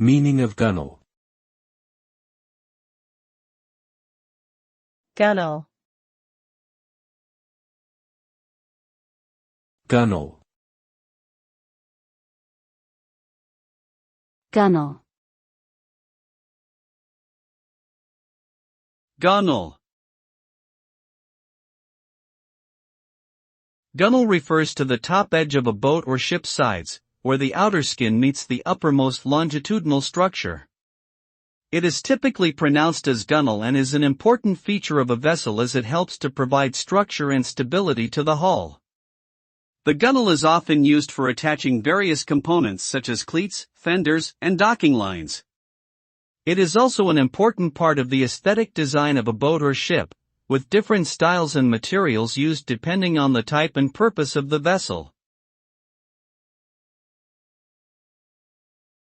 Meaning of gunwale. Gunwale. Gunwale. Gunwale. Gunwale. Gunwale refers to the top edge of a boat or ship's sides, where the outer skin meets the uppermost longitudinal structure. It is typically pronounced as gunwale and is an important feature of a vessel as it helps to provide structure and stability to the hull. The gunwale is often used for attaching various components such as cleats, fenders, and docking lines. It is also an important part of the aesthetic design of a boat or ship, with different styles and materials used depending on the type and purpose of the vessel.